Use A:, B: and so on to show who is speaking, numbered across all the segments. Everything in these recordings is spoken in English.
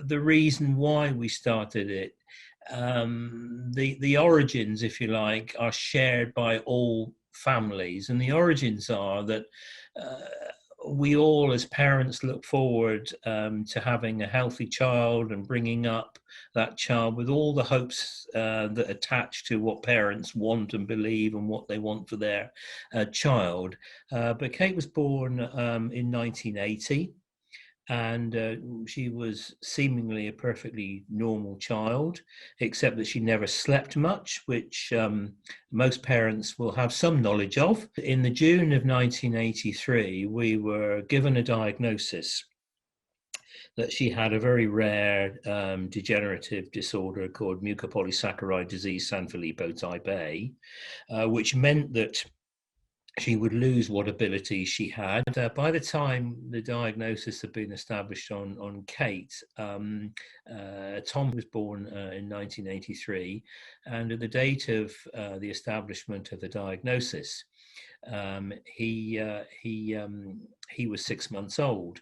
A: the reason why we started it. The origins, if you like, are shared by all families, and the origins are that we all, as parents, look forward to having a healthy child and bringing up that child with all the hopes that attach to what parents want and believe and what they want for their child. But Kate was born in 1980. And she was seemingly a perfectly normal child, except that she never slept much, which most parents will have some knowledge of. In the June of 1983, we were given a diagnosis that she had a very rare degenerative disorder called mucopolysaccharide disease Sanfilippo type A, which meant that she would lose what abilities she had. By the time the diagnosis had been established on Kate, Tom was born in 1983, and at the date of the establishment of the diagnosis, he was 6 months old.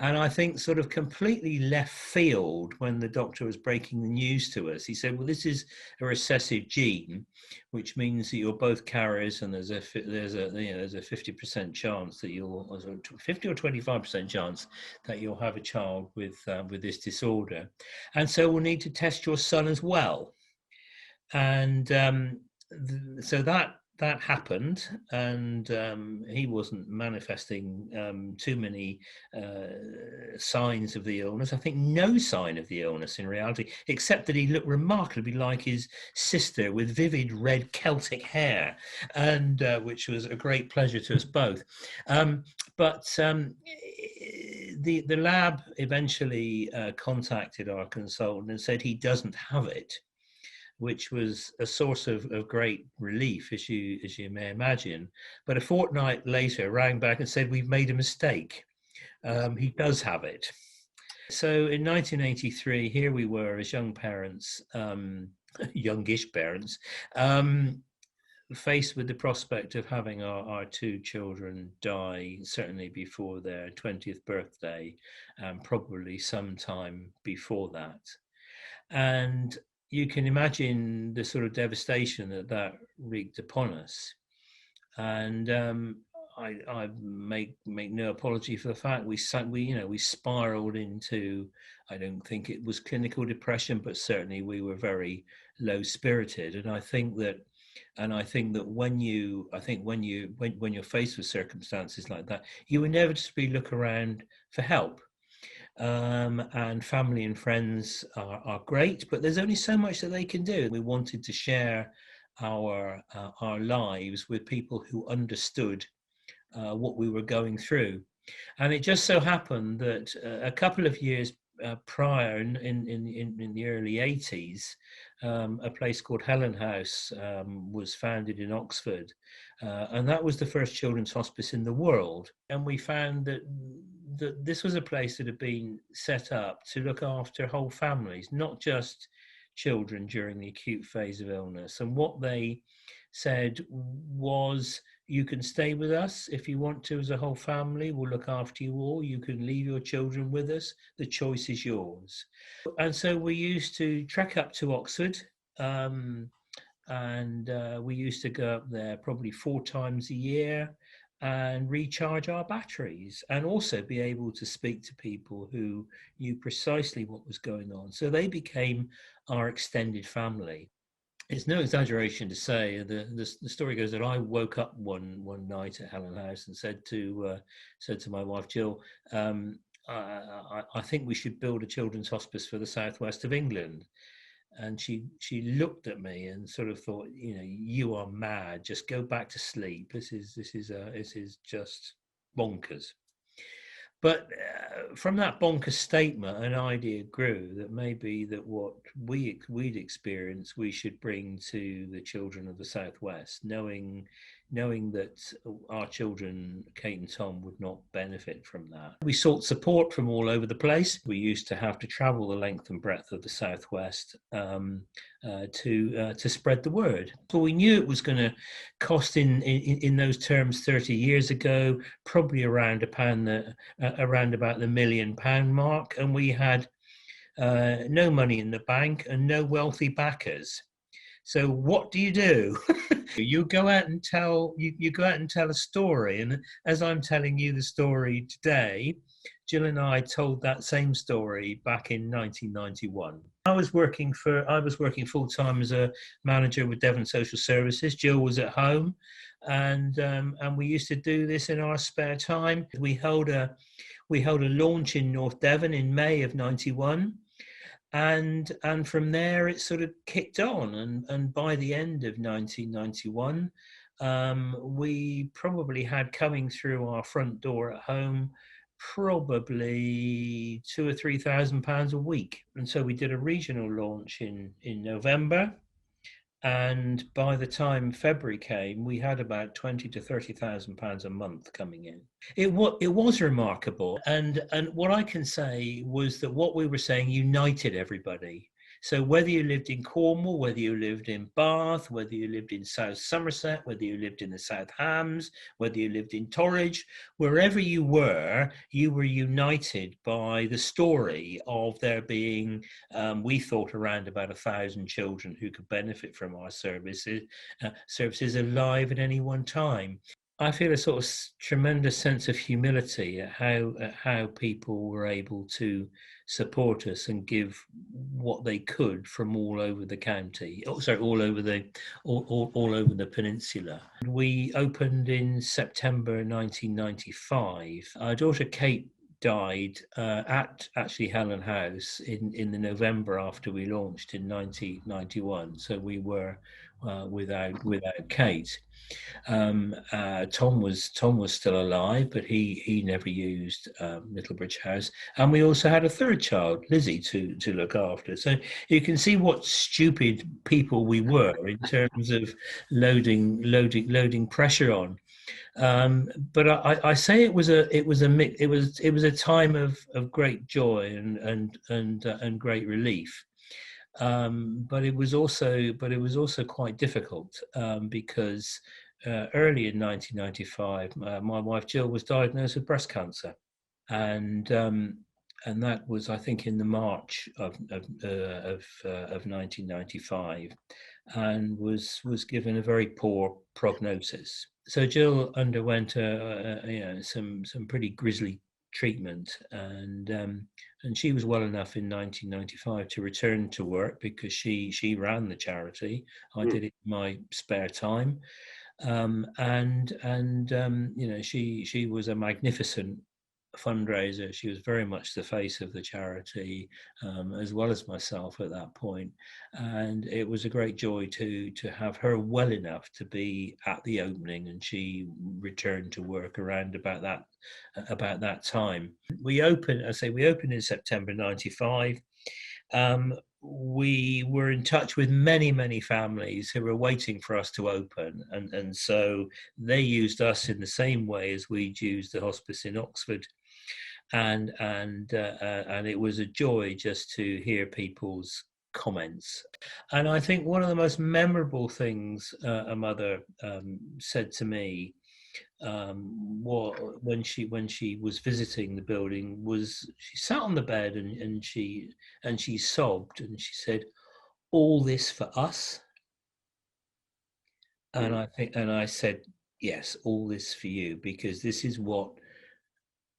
A: And I think sort of completely left field when the doctor was breaking the news to us, he said, well, this is a recessive gene, which means that you're both carriers, and there's a 50% chance that you'll, 50 or 25% chance that you'll have a child with this disorder. And so we'll need to test your son as well. And so that happened, and he wasn't manifesting too many signs of the illness. I think no sign of the illness in reality, except that he looked remarkably like his sister with vivid red Celtic hair, and which was a great pleasure to us both. But the lab eventually contacted our consultant and said he doesn't have it, which was a source of great relief, as you may imagine. But a fortnight later, rang back and said, we've made a mistake. He does have it. So in 1983, here we were as young parents, youngish parents, faced with the prospect of having our two children die, certainly before their 20th birthday, and probably sometime before that. And you can imagine the sort of devastation that wreaked upon us. And I make no apology for the fact we spiraled into, I don't think it was clinical depression, but certainly we were very low spirited. And I think that when you're faced with circumstances like that, you inevitably look around for help. And family and friends are great, but there's only so much that they can do. We wanted to share our lives with people who understood what we were going through. And it just so happened that a couple of years prior, in the early 80s, a place called Helen House was founded in Oxford, and that was the first children's hospice in the world. And we found that this was a place that had been set up to look after whole families, not just children during the acute phase of illness. And what they said was, you can stay with us if you want to as a whole family. We'll look after you all. You can leave your children with us. The choice is yours. And so we used to trek up to Oxford, and we used to go up there probably 4 times a year and recharge our batteries, and also be able to speak to people who knew precisely what was going on. So they became our extended family. It's no exaggeration to say the story goes that I woke up one night at Helen House and said to my wife Jill, I think we should build a children's hospice for the southwest of England. And she looked at me and sort of thought, you are mad. Just go back to sleep. This is just bonkers. But from that bonkers statement, an idea grew that maybe that what we'd experienced, we should bring to the children of the Southwest, knowing that our children, Kate and Tom, would not benefit from that. We sought support from all over the place. We used to have to travel the length and breadth of the Southwest to spread the word. But we knew it was going to cost in those terms 30 years ago, probably around about the £1 million mark, and we had no money in the bank, and no wealthy backers. So what do? You go out and tell you go out and tell a story. And as I'm telling you the story today, Jill and I told that same story back in 1991. I was working full time as a manager with Devon Social Services. Jill was at home, and we used to do this in our spare time. We held a launch in North Devon in May of 91. And from there it sort of kicked on, and by the end of 1991, we probably had coming through our front door at home probably £2,000 or £3,000 a week. And so we did a regional launch in November, and by the time February came, we had about £20,000 to £30,000 a month coming in. It was remarkable, and what I can say was that what we were saying united everybody. So whether you lived in Cornwall, whether you lived in Bath, whether you lived in South Somerset, whether you lived in the South Hams, whether you lived in Torridge, wherever you were united by the story of there being, we thought, around about 1,000 children who could benefit from our services alive at any one time. I feel a sort of tremendous sense of humility at how people were able to support us and give what they could from all over the county. Oh, sorry, all over the peninsula. We opened in September 1995. Our daughter Kate died at actually Helen House in the November after we launched in 1991. So we were without Kate. Tom was still alive, but he never used Littlebridge House, and we also had a third child, Lizzie, to look after. So you can see what stupid people we were in terms of loading pressure on. But I say it was a time of great joy and great relief. But it was also quite difficult, because early in 1995, my wife Jill was diagnosed with breast cancer, and that was, I think, in the March of 1995, and was given a very poor prognosis. So Jill underwent some pretty grisly treatment, and she was well enough in 1995 to return to work because she ran the charity. I did it in my spare time, she was a magnificent fundraiser. She was very much the face of the charity, as well as myself at that point, and it was a great joy to have her well enough to be at the opening, and she returned to work around about that time. We opened in September 95. We were in touch with many families who were waiting for us to open, and so they used us in the same way as we'd used the hospice in Oxford, and it was a joy just to hear people's comments. And I think one of the most memorable things a mother said to me when she was visiting the building was, she sat on the bed and she sobbed, and she said, "All this for us?" And I said, "Yes, all this for you, because this is what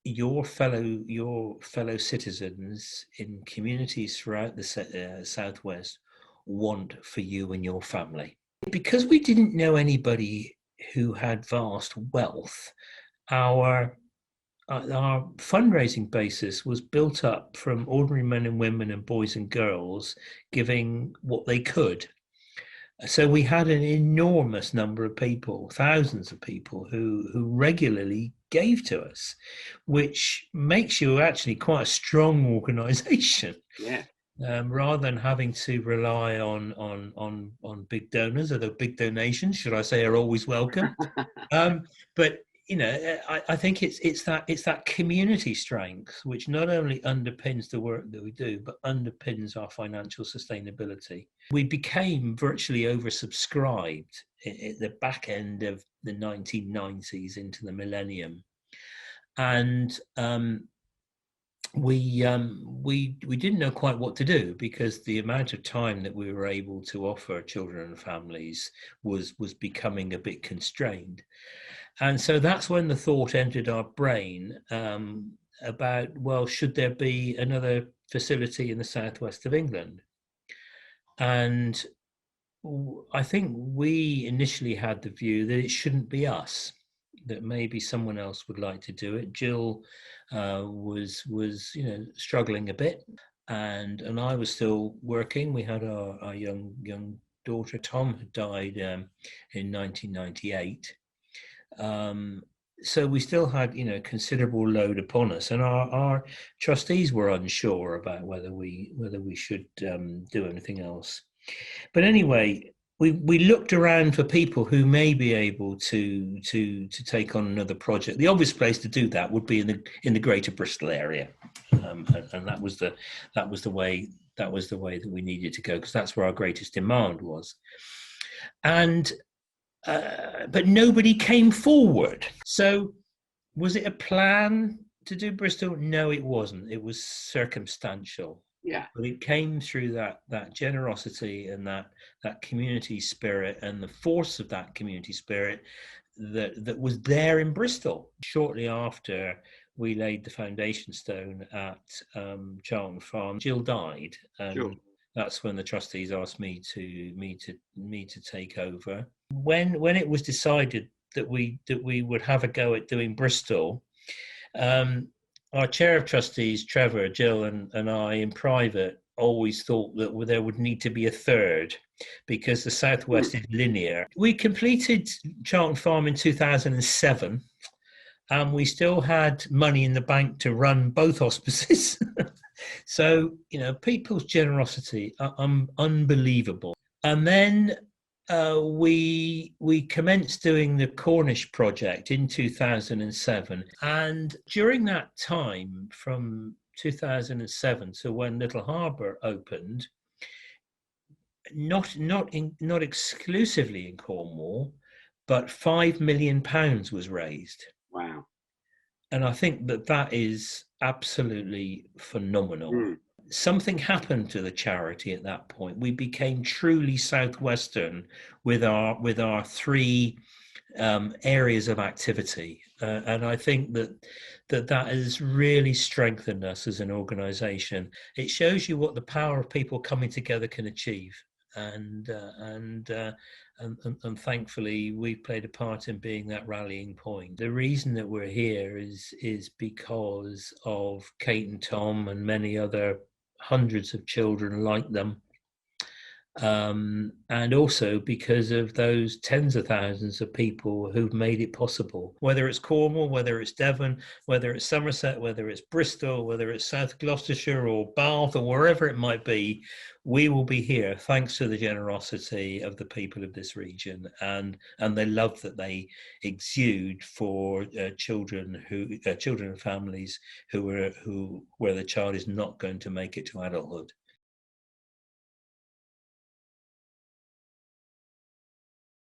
A: your fellow citizens in communities throughout the Southwest want for you and your family." Because we didn't know anybody who had vast wealth, our fundraising basis was built up from ordinary men and women and boys and girls giving what they could. So we had an enormous number of people, thousands of people who regularly gave to us, which makes you actually quite a strong organization.
B: Yeah.
A: Rather than having to rely on big donors, although big donations, should I say, are always welcome. But I think it's that community strength which not only underpins the work that we do, but underpins our financial sustainability. We became virtually oversubscribed at the back end of the 1990s into the millennium, and we didn't know quite what to do, because the amount of time that we were able to offer children and families was becoming a bit constrained. And so that's when the thought entered our brain, about, well, should there be another facility in the southwest of England? And I think we initially had the view that it shouldn't be us, that maybe someone else would like to do it. Jill was struggling a bit, and I was still working. We had our young daughter. Tom had died in 1998. So we still had considerable load upon us, and our trustees were unsure about whether we should do anything else. But anyway, we looked around for people who may be able to take on another project. The obvious place to do that would be in the Greater Bristol area, and that was the way that we needed to go, because that's where our greatest demand was. And but nobody came forward. So was it a plan to do Bristol? No, it wasn't. It was circumstantial.
B: Yeah.
A: But it came through that generosity and that community spirit, and the force of that community spirit that was there in Bristol. Shortly after we laid the foundation stone at Charlton Farm, Jill died, and
B: Sure.
A: that's when the trustees asked me to take over. When it was decided that we would have a go at doing Bristol, our chair of trustees, Trevor, Jill, and I, in private, always thought that there would need to be a third, because the southwest is linear. We completed Charlton Farm in 2007, and we still had money in the bank to run both hospices. So, people's generosity are unbelievable. And then we commenced doing the Cornish project in 2007. And during that time, from 2007 to when Little Harbour opened, not exclusively in Cornwall, but £5 million was raised.
B: Wow.
A: And I think that is absolutely phenomenal. Something happened to the charity at that point. We became truly southwestern with our three areas of activity, and I think that has really strengthened us as an organisation. It shows you what the power of people coming together can achieve, and thankfully we've played a part in being that rallying point. The reason that we're here is because of Kate and Tom and many other hundreds of children like them, and also because of those tens of thousands of people who've made it possible. Whether it's Cornwall, whether it's Devon, whether it's Somerset, whether it's Bristol, whether it's South Gloucestershire or Bath or wherever it might be, we will be here thanks to the generosity of the people of this region and the love that they exude for children and families where the child is not going to make it to adulthood.